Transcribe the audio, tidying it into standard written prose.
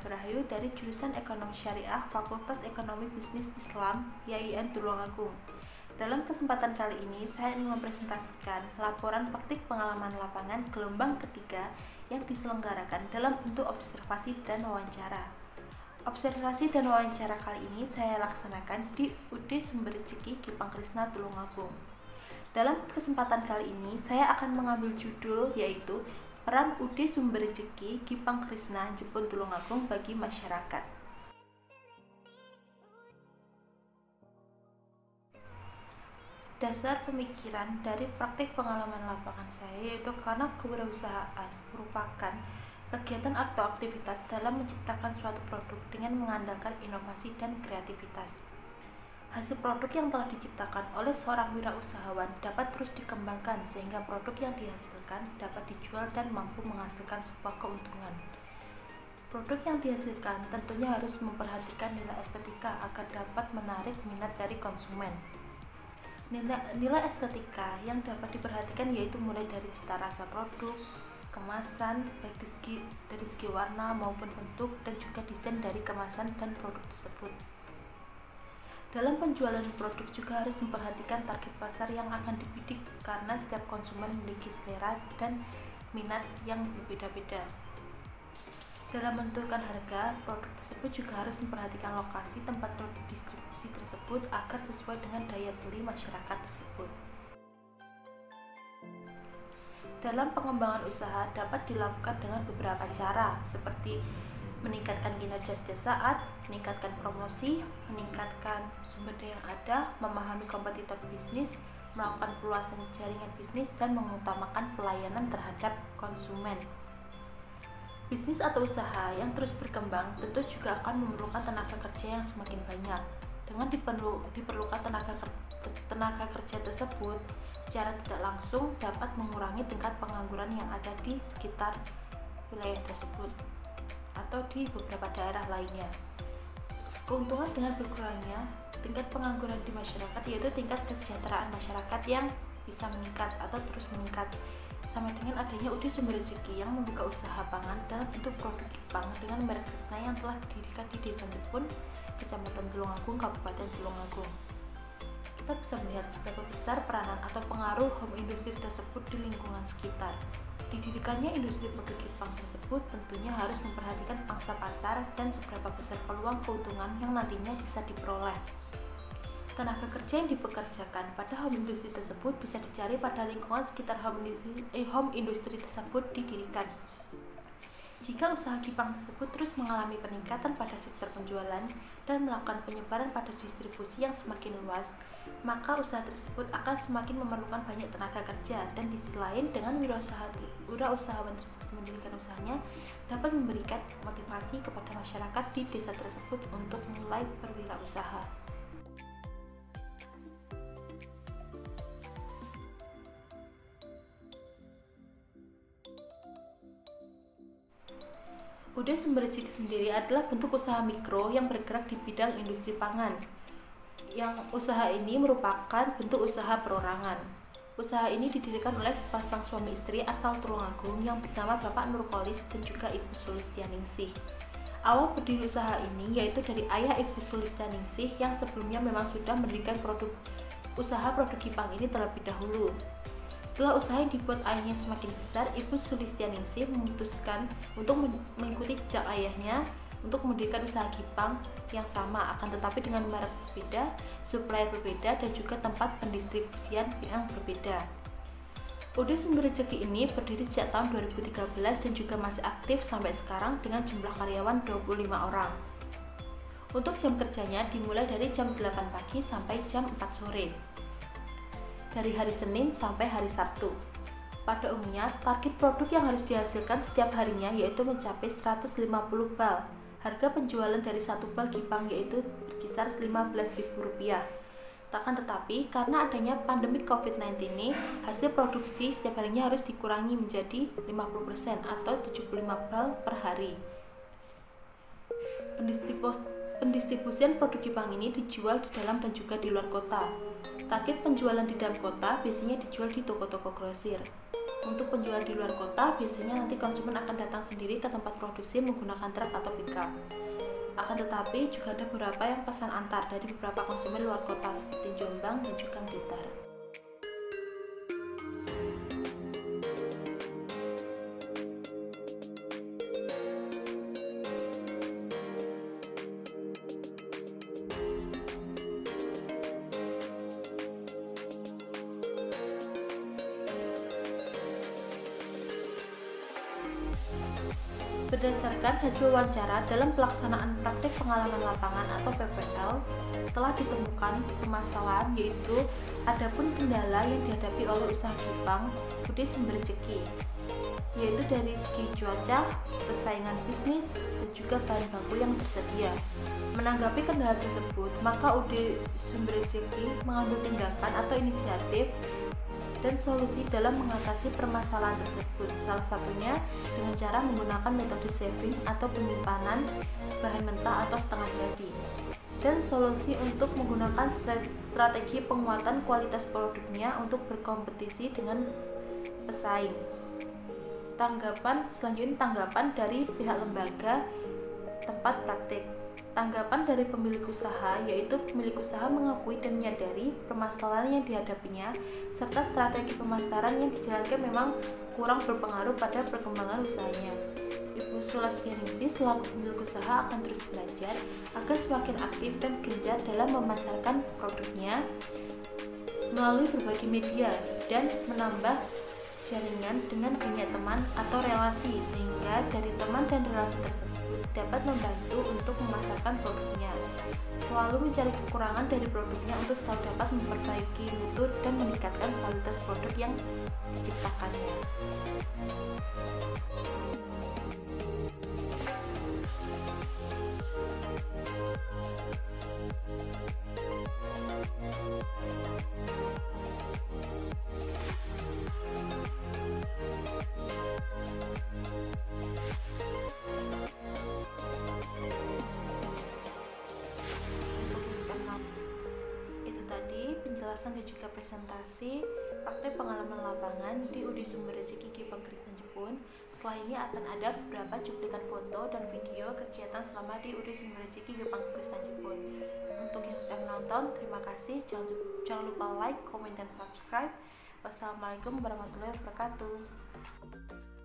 Rahayu dari jurusan Ekonomi Syariah Fakultas Ekonomi Bisnis Islam YIN Tulungagung. Dalam kesempatan kali ini, saya ingin mempresentasikan laporan praktik pengalaman lapangan gelombang ketiga yang diselenggarakan dalam bentuk observasi dan wawancara. Observasi dan wawancara kali ini saya laksanakan di UD Sumber Rezeki Kipang Krisna Tulungagung. Dalam kesempatan kali ini, saya akan mengambil judul yaitu Peran UD Sumber Rezeki Kipang Krisna Jepun Tulungagung bagi masyarakat. Dasar pemikiran dari praktik pengalaman lapangan saya yaitu karena kewirausahaan merupakan kegiatan atau aktivitas dalam menciptakan suatu produk dengan mengandalkan inovasi dan kreativitas. Hasil produk yang telah diciptakan oleh seorang wirausahawan dapat terus dikembangkan sehingga produk yang dihasilkan dapat dijual dan mampu menghasilkan sebuah keuntungan. Produk yang dihasilkan tentunya harus memperhatikan nilai estetika agar dapat menarik minat dari konsumen. Nilai estetika yang dapat diperhatikan yaitu mulai dari cita rasa produk, kemasan, baik dari segi warna maupun bentuk, dan juga desain dari kemasan dan produk tersebut. Dalam penjualan produk juga harus memperhatikan target pasar yang akan dibidik karena setiap konsumen memiliki selera dan minat yang berbeda-beda. Dalam menentukan harga, produk tersebut juga harus memperhatikan lokasi tempat produk distribusi tersebut agar sesuai dengan daya beli masyarakat tersebut. Dalam pengembangan usaha dapat dilakukan dengan beberapa cara seperti meningkatkan kinerja setiap saat, meningkatkan promosi, meningkatkan sumber daya yang ada, memahami kompetitor bisnis, melakukan perluasan jaringan bisnis, dan mengutamakan pelayanan terhadap konsumen. Bisnis atau usaha yang terus berkembang tentu juga akan memerlukan tenaga kerja yang semakin banyak. Dengan diperlukan tenaga kerja tersebut, secara tidak langsung dapat mengurangi tingkat pengangguran yang ada di sekitar wilayah tersebut atau di beberapa daerah lainnya. Keuntungan dengan berkurangnya tingkat pengangguran di masyarakat yaitu tingkat kesejahteraan masyarakat yang bisa meningkat atau terus meningkat, sama dengan adanya UD Sumber Rezeki yang membuka usaha pangan dalam bentuk produk Kipang dengan merek Krisna yang telah didirikan di Desa Jepun, Kecamatan Tulungagung, Kabupaten Tulungagung. Kita bisa melihat seberapa besar peranan atau pengaruh home industri tersebut di lingkungan sekitar. Didirikannya industri produk Kipang tersebut tentunya harus memperhatikan pangsa pasar dan seberapa besar peluang keuntungan yang nantinya bisa diperoleh. Tenaga kerja yang dipekerjakan pada home industri tersebut bisa dicari pada lingkungan sekitar home industri tersebut didirikan. Jika usaha Kipang tersebut terus mengalami peningkatan pada sektor penjualan dan melakukan penyebaran pada distribusi yang semakin luas, maka usaha tersebut akan semakin memerlukan banyak tenaga kerja, dan di sisi lain dengan wirausahawan tersebut mendirikan usahanya dapat memberikan motivasi kepada masyarakat di desa tersebut untuk mulai berwirausaha. UD Sumber Rezeki sendiri adalah bentuk usaha mikro yang bergerak di bidang industri pangan. Yang usaha ini merupakan bentuk usaha perorangan. Usaha ini didirikan oleh sepasang suami istri asal Tulungagung yang bernama Bapak Nurkolis dan juga Ibu Sulistianingsih. Awal berdiri usaha ini yaitu dari ayah Ibu Sulistianingsih yang sebelumnya memang sudah mendirikan usaha produk Kipang ini terlebih dahulu. Setelah usaha yang dibuat ayahnya semakin besar, Ibu Sulistianingsih memutuskan untuk mengikuti jejak ayahnya untuk mendirikan usaha Kipang yang sama, akan tetapi dengan merek berbeda, supplier berbeda, dan juga tempat pendistribusian yang berbeda. UD Sumber Rezeki ini berdiri sejak tahun 2013 dan juga masih aktif sampai sekarang dengan jumlah karyawan 25 orang. Untuk jam kerjanya dimulai dari jam 8 pagi sampai jam 4 sore. Dari hari Senin sampai hari Sabtu. Pada umumnya, target produk yang harus dihasilkan setiap harinya yaitu mencapai 150 bal. Harga penjualan dari satu bal Kipang yaitu berkisar Rp15.000. Takkan tetapi, karena adanya pandemi COVID-19 ini, hasil produksi setiap harinya harus dikurangi menjadi 50% atau 75 bal per hari. Pendistribusian produk Kipang ini dijual di dalam dan juga di luar kota. Target penjualan di dalam kota biasanya dijual di toko-toko grosir. Untuk penjual di luar kota, biasanya nanti konsumen akan datang sendiri ke tempat produksi menggunakan truk atau pickup. Akan tetapi juga ada beberapa yang pesan antar dari beberapa konsumen luar kota seperti Jombang dan juga Blitar. Berdasarkan hasil wawancara dalam pelaksanaan praktik pengalaman lapangan atau PPL, telah ditemukan permasalahan yaitu adapun kendala yang dihadapi oleh usaha Gipang Budi Sumber Rezeki, yaitu dari segi cuaca, persaingan bisnis, dan juga bahan baku yang tersedia. Menanggapi kendala tersebut, maka UD Sumber Rezeki mengambil tindakan atau inisiatif dan solusi dalam mengatasi permasalahan tersebut, salah satunya dengan cara menggunakan metode saving atau penyimpanan bahan mentah atau setengah jadi, dan solusi untuk menggunakan strategi penguatan kualitas produknya untuk berkompetisi dengan pesaing. Tanggapan dari pihak lembaga tempat praktik. Tanggapan dari pemilik usaha, yaitu pemilik usaha mengakui dan menyadari permasalahan yang dihadapinya, serta strategi pemasaran yang dijalankan memang kurang berpengaruh pada perkembangan usahanya. Ibu Sulastianingsih selaku pemilik usaha akan terus belajar agar semakin aktif dan gencar dalam memasarkan produknya melalui berbagai media dan menambah jaringan dengan banyak teman atau relasi, sehingga dari teman dan relasi tersebut dapat membantu untuk memasarkan produknya, selalu mencari kekurangan dari produknya untuk selalu dapat memperbaiki mutu dan meningkatkan kualitas produk yang diciptakannya. Penjelasan dan juga presentasi praktek pengalaman lapangan di UD Sumber Rezeki Gipang Krishna Jepun. Setelah ini akan ada beberapa cuplikan foto dan video kegiatan selama di UD Sumber Rezeki Gipang Krishna Jepun. Untuk yang sudah menonton, terima kasih. Jangan lupa like, comment, dan subscribe. Wassalamualaikum warahmatullahi wabarakatuh.